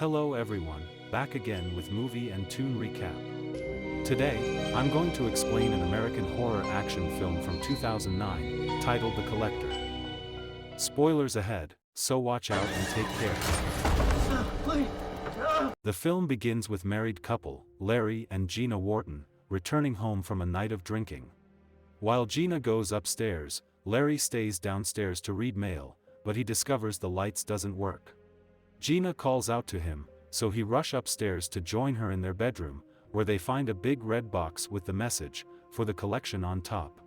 Hello everyone, back again with movie and tune recap. Today, I'm going to explain an American horror action film from 2009, titled The Collector. Spoilers ahead, so watch out and take care. The film begins with married couple, Larry and Gina Wharton, returning home from a night of drinking. While Gina goes upstairs, Larry stays downstairs to read mail, but he discovers the lights doesn't work. Gina calls out to him, so he rushes upstairs to join her in their bedroom, where they find a big red box with the message, "For the collection" on top.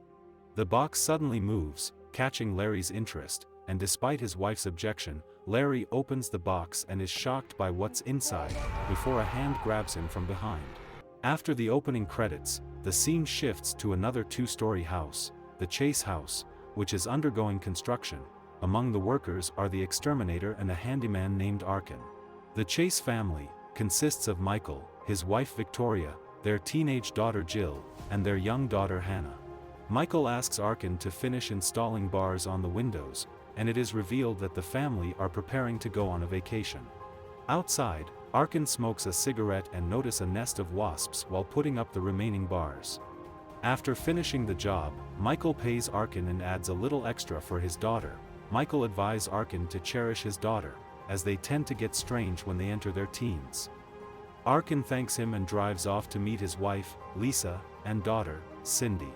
The box suddenly moves, catching Larry's interest, and despite his wife's objection, Larry opens the box and is shocked by what's inside, before a hand grabs him from behind. After the opening credits, the scene shifts to another two-story house, the Chase house, which is undergoing construction. Among the workers are the exterminator and a handyman named Arkin. The Chase family consists of Michael, his wife Victoria, their teenage daughter Jill, and their young daughter Hannah. Michael asks Arkin to finish installing bars on the windows, and it is revealed that the family are preparing to go on a vacation. Outside, Arkin smokes a cigarette and notices a nest of wasps while putting up the remaining bars. After finishing the job, Michael pays Arkin and adds a little extra for his daughter. Michael advises Arkin to cherish his daughter, as they tend to get strange when they enter their teens. Arkin thanks him and drives off to meet his wife, Lisa, and daughter, Cindy.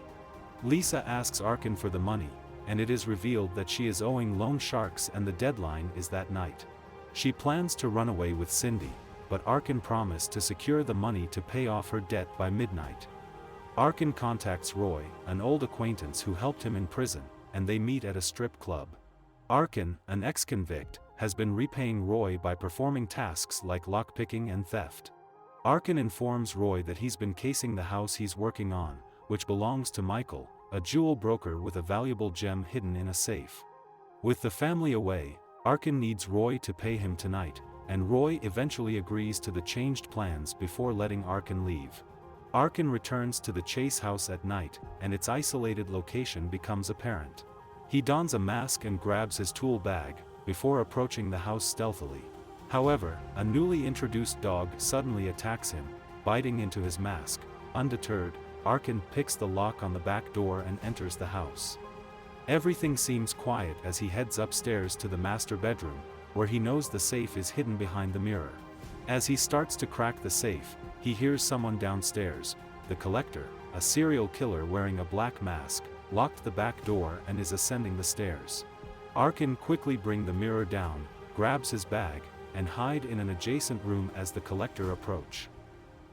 Lisa asks Arkin for the money, and it is revealed that she is owing loan sharks and the deadline is that night. She plans to run away with Cindy, but Arkin promised to secure the money to pay off her debt by midnight. Arkin contacts Roy, an old acquaintance who helped him in prison, and they meet at a strip club. Arkin, an ex-convict, has been repaying Roy by performing tasks like lockpicking and theft. Arkin informs Roy that he's been casing the house he's working on, which belongs to Michael, a jewel broker with a valuable gem hidden in a safe. With the family away, Arkin needs Roy to pay him tonight, and Roy eventually agrees to the changed plans before letting Arkin leave. Arkin returns to the Chase house at night, and its isolated location becomes apparent. He dons a mask and grabs his tool bag, before approaching the house stealthily. However, a newly introduced dog suddenly attacks him, biting into his mask. Undeterred, Arkin picks the lock on the back door and enters the house. Everything seems quiet as he heads upstairs to the master bedroom, where he knows the safe is hidden behind the mirror. As he starts to crack the safe, he hears someone downstairs. The collector, a serial killer wearing a black mask, locked the back door and is ascending the stairs. Arkin quickly brings the mirror down, grabs his bag, and hides in an adjacent room as the collector approaches.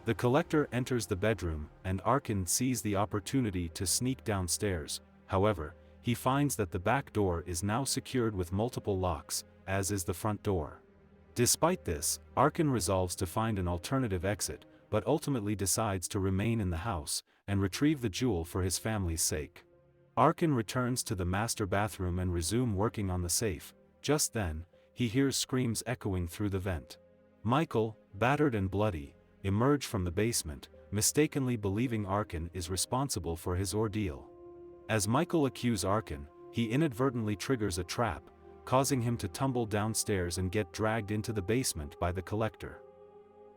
The collector enters the bedroom, and Arkin sees the opportunity to sneak downstairs. However, he finds that the back door is now secured with multiple locks, as is the front door. Despite this, Arkin resolves to find an alternative exit, but ultimately decides to remain in the house, and retrieve the jewel for his family's sake. Arkin returns to the master bathroom and resumes working on the safe. Just then, he hears screams echoing through the vent. Michael, battered and bloody, emerges from the basement, mistakenly believing Arkin is responsible for his ordeal. As Michael accuses Arkin, he inadvertently triggers a trap, causing him to tumble downstairs and get dragged into the basement by the collector.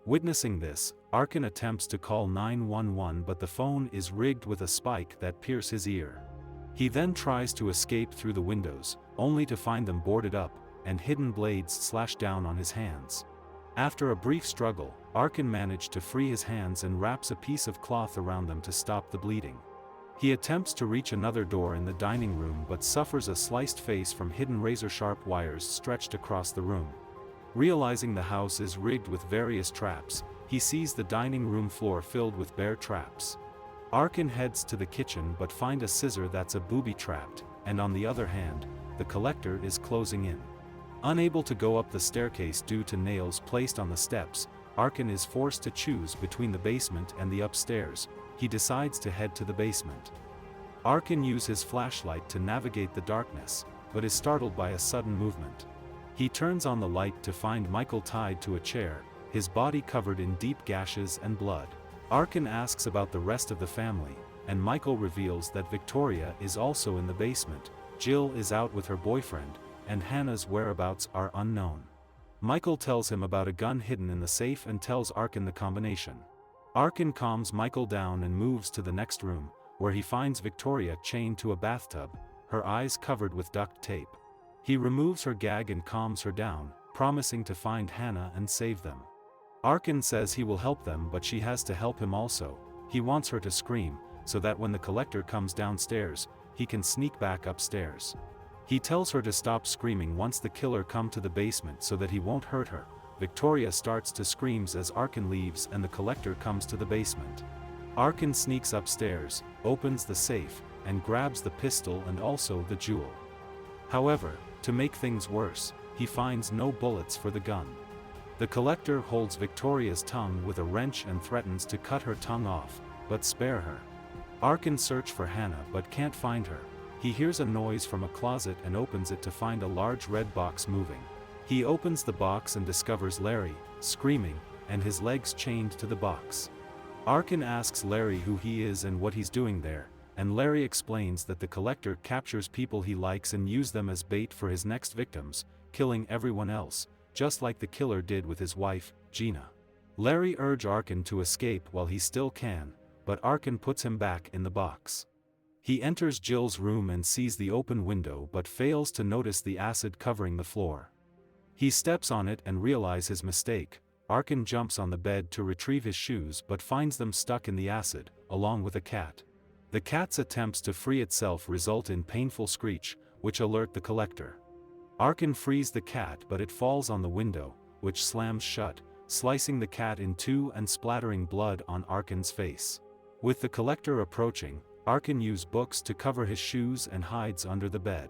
Witnessing this, Arkin attempts to call 911 but the phone is rigged with a spike that pierces his ear. He then tries to escape through the windows, only to find them boarded up, and hidden blades slash down on his hands. After a brief struggle, Arkin manages to free his hands and wraps a piece of cloth around them to stop the bleeding. He attempts to reach another door in the dining room but suffers a sliced face from hidden razor-sharp wires stretched across the room. Realizing the house is rigged with various traps, he sees the dining room floor filled with bear traps. Arkin heads to the kitchen but finds a scissor that's booby-trapped, and on the other hand, the collector is closing in. Unable to go up the staircase due to nails placed on the steps, Arkin is forced to choose between the basement and the upstairs. He decides to head to the basement. Arkin uses his flashlight to navigate the darkness, but is startled by a sudden movement. He turns on the light to find Michael tied to a chair, his body covered in deep gashes and blood. Arkin asks about the rest of the family, and Michael reveals that Victoria is also in the basement, Jill is out with her boyfriend, and Hannah's whereabouts are unknown. Michael tells him about a gun hidden in the safe and tells Arkin the combination. Arkin calms Michael down and moves to the next room, where he finds Victoria chained to a bathtub, her eyes covered with duct tape. He removes her gag and calms her down, promising to find Hannah and save them. Arkin says he will help them, but she has to help him also. He wants her to scream, so that when the collector comes downstairs, he can sneak back upstairs. He tells her to stop screaming once the killer comes to the basement so that he won't hurt her. Victoria starts to scream as Arkin leaves and the collector comes to the basement. Arkin sneaks upstairs, opens the safe, and grabs the pistol and also the jewel. However, to make things worse, he finds no bullets for the gun. The collector holds Victoria's tongue with a wrench and threatens to cut her tongue off, but spare her. Arkin searches for Hannah but can't find her. He hears a noise from a closet and opens it to find a large red box moving. He opens the box and discovers Larry, screaming, and his legs chained to the box. Arkin asks Larry who he is and what he's doing there, and Larry explains that the collector captures people he likes and uses them as bait for his next victims, killing everyone else, just like the killer did with his wife, Gina. Larry urges Arkin to escape while he still can, but Arkin puts him back in the box. He enters Jill's room and sees the open window but fails to notice the acid covering the floor. He steps on it and realizes his mistake. Arkin jumps on the bed to retrieve his shoes but finds them stuck in the acid, along with a cat. The cat's attempts to free itself result in painful screech, which alert the collector. Arkin frees the cat but it falls on the window, which slams shut, slicing the cat in two and splattering blood on Arkin's face. With the collector approaching, Arkin uses books to cover his shoes and hides under the bed.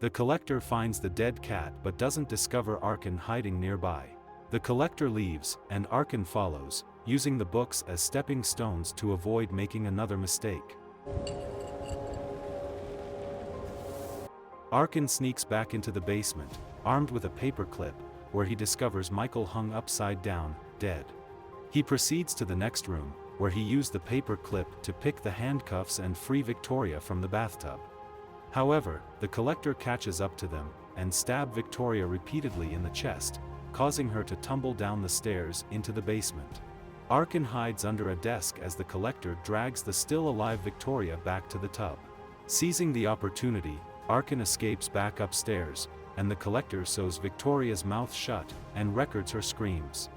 The collector finds the dead cat but doesn't discover Arkin hiding nearby. The collector leaves, and Arkin follows, using the books as stepping stones to avoid making another mistake. Arkin sneaks back into the basement, armed with a paperclip, where he discovers Michael hung upside down, dead. He proceeds to the next room, where he used the paperclip to pick the handcuffs and free Victoria from the bathtub. However, the collector catches up to them, and stabs Victoria repeatedly in the chest, causing her to tumble down the stairs into the basement. Arkin hides under a desk as the collector drags the still-alive Victoria back to the tub. Seizing the opportunity, Arkin escapes back upstairs, and the collector sews Victoria's mouth shut and records her screams.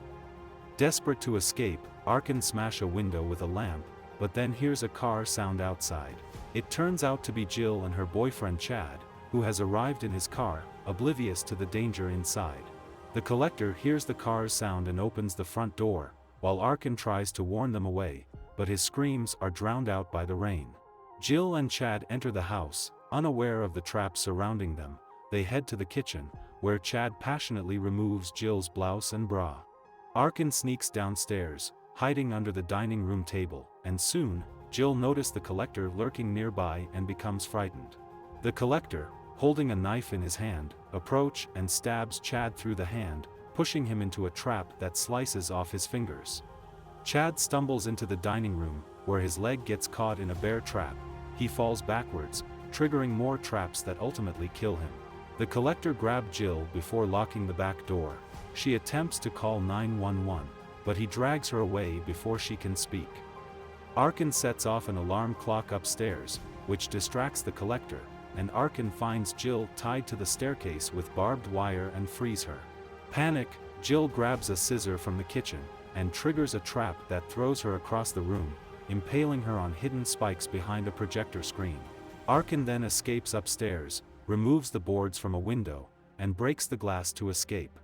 Desperate to escape, Arkin smashes a window with a lamp, but then hears a car sound outside. It turns out to be Jill and her boyfriend Chad, who has arrived in his car, oblivious to the danger inside. The collector hears the car's sound and opens the front door, while Arkin tries to warn them away, but his screams are drowned out by the rain. Jill and Chad enter the house, unaware of the trap surrounding them. They head to the kitchen, where Chad passionately removes Jill's blouse and bra. Arkin sneaks downstairs, hiding under the dining room table, and soon, Jill notices the collector lurking nearby and becomes frightened. The collector, holding a knife in his hand, approaches and stabs Chad through the hand, pushing him into a trap that slices off his fingers. Chad stumbles into the dining room, where his leg gets caught in a bear trap. He falls backwards, triggering more traps that ultimately kill him. The collector grabs Jill before locking the back door. She attempts to call 911, but he drags her away before she can speak. Arkin sets off an alarm clock upstairs, which distracts the collector, and Arkin finds Jill tied to the staircase with barbed wire and frees her. Panic, Jill grabs a scissor from the kitchen, and triggers a trap that throws her across the room, impaling her on hidden spikes behind a projector screen. Arkin then escapes upstairs, removes the boards from a window, and breaks the glass to escape.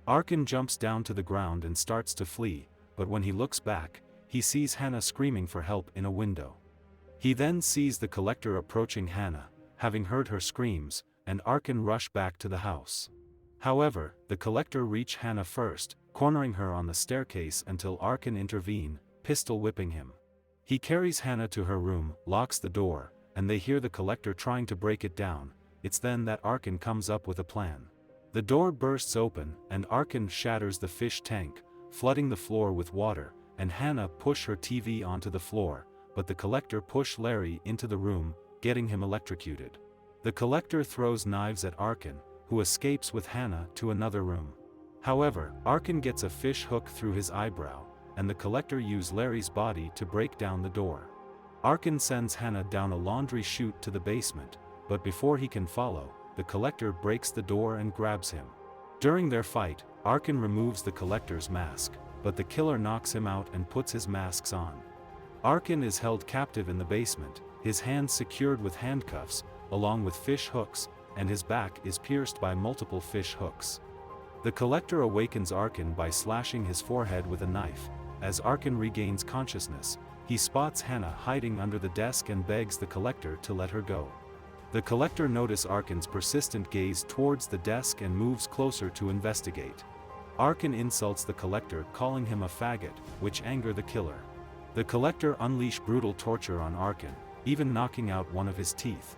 Arkin jumps down to the ground and starts to flee, but when he looks back, he sees Hannah screaming for help in a window. He then sees the collector approaching Hannah, having heard her screams, and Arkin rushes back to the house. However, the collector reaches Hannah first, cornering her on the staircase until Arkin intervenes, pistol whipping him. He carries Hannah to her room, locks the door, and they hear the collector trying to break it down. It's then that Arkin comes up with a plan. The door bursts open, and Arkin shatters the fish tank, flooding the floor with water, and Hannah pushes her TV onto the floor, but the collector pushes Larry into the room, getting him electrocuted. The collector throws knives at Arkin, who escapes with Hannah to another room. However, Arkin gets a fish hook through his eyebrow, and the collector uses Larry's body to break down the door. Arkin sends Hannah down a laundry chute to the basement, but before he can follow, the collector breaks the door and grabs him. During their fight, Arkin removes the collector's mask, but the killer knocks him out and puts his masks on. Arkin is held captive in the basement, his hands secured with handcuffs, along with fish hooks, and his back is pierced by multiple fish hooks. The collector awakens Arkin by slashing his forehead with a knife. As Arkin regains consciousness, he spots Hannah hiding under the desk and begs the collector to let her go. The collector notices Arkin's persistent gaze towards the desk and moves closer to investigate. Arkin insults the collector, calling him a faggot, which anger the killer. The collector unleashes brutal torture on Arkin, even knocking out one of his teeth.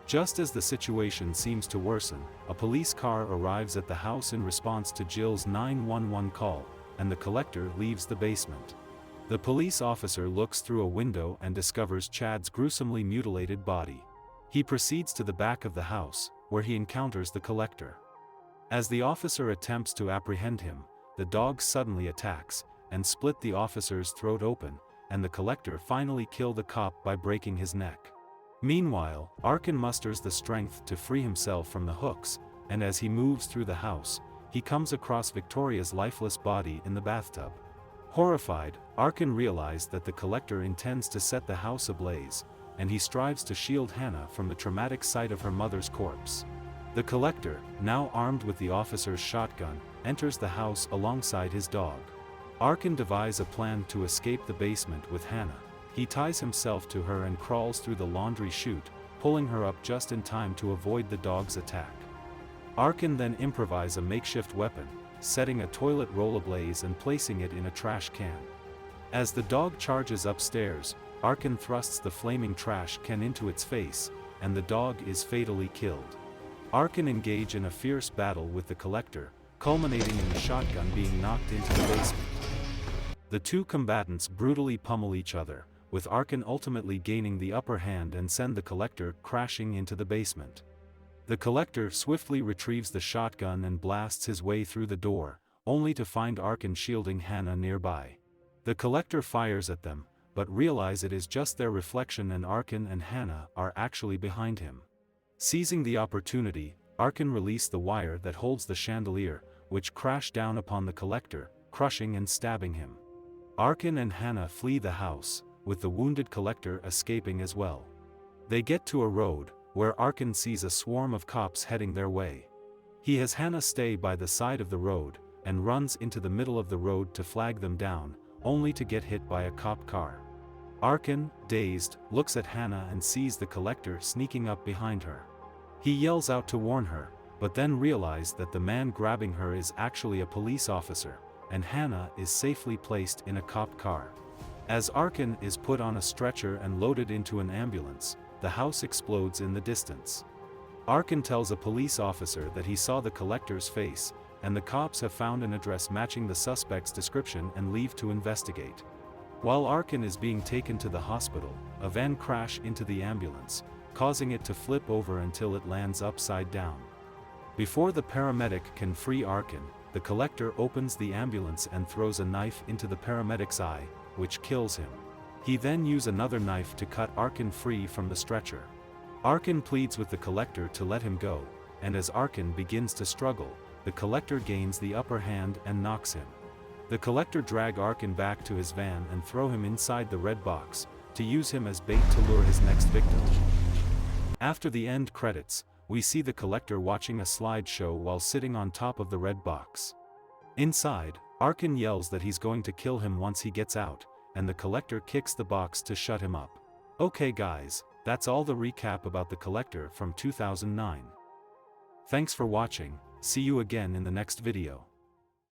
Just as the situation seems to worsen, a police car arrives at the house in response to Jill's 911 call, and the collector leaves the basement. The police officer looks through a window and discovers Chad's gruesomely mutilated body. He proceeds to the back of the house, where he encounters the collector. As the officer attempts to apprehend him, the dog suddenly attacks, and split the officer's throat open, and the collector finally kills the cop by breaking his neck. Meanwhile, Arkin musters the strength to free himself from the hooks, and as he moves through the house, he comes across Victoria's lifeless body in the bathtub. Horrified, Arkin realizes that the collector intends to set the house ablaze, and he strives to shield Hannah from the traumatic sight of her mother's corpse. The collector, now armed with the officer's shotgun, enters the house alongside his dog. Arkin devises a plan to escape the basement with Hannah. He ties himself to her and crawls through the laundry chute, pulling her up just in time to avoid the dog's attack. Arkin then improvises a makeshift weapon, setting a toilet roll ablaze and placing it in a trash can. As the dog charges upstairs, Arkin thrusts the flaming trash can into its face, and the dog is fatally killed. Arkin engages in a fierce battle with the collector, culminating in the shotgun being knocked into the basement. The two combatants brutally pummel each other, with Arkin ultimately gaining the upper hand and send the collector crashing into the basement. The collector swiftly retrieves the shotgun and blasts his way through the door, only to find Arkin shielding Hannah nearby. The collector fires at them, but realizes it is just their reflection and Arkin and Hannah are actually behind him. Seizing the opportunity, Arkin releases the wire that holds the chandelier, which crashed down upon the collector, crushing and stabbing him. Arkin and Hannah flee the house, with the wounded collector escaping as well. They get to a road, where Arkin sees a swarm of cops heading their way. He has Hannah stay by the side of the road, and runs into the middle of the road to flag them down, only to get hit by a cop car. Arkin, dazed, looks at Hannah and sees the collector sneaking up behind her. He yells out to warn her, but then realizes that the man grabbing her is actually a police officer, and Hannah is safely placed in a cop car. As Arkin is put on a stretcher and loaded into an ambulance, the house explodes in the distance. Arkin tells a police officer that he saw the collector's face, and the cops have found an address matching the suspect's description and leave to investigate. While Arkin is being taken to the hospital, a van crashes into the ambulance, causing it to flip over until it lands upside down. Before the paramedic can free Arkin, the collector opens the ambulance and throws a knife into the paramedic's eye, which kills him. He then uses another knife to cut Arkin free from the stretcher. Arkin pleads with the collector to let him go, and as Arkin begins to struggle, the collector gains the upper hand and knocks him. The collector drags Arkin back to his van and throw him inside the red box, to use him as bait to lure his next victim. After the end credits, we see the collector watching a slideshow while sitting on top of the red box. Inside, Arkin yells that he's going to kill him once he gets out, and the collector kicks the box to shut him up. Okay guys, that's all the recap about the collector from 2009. Thanks for watching, see you again in the next video.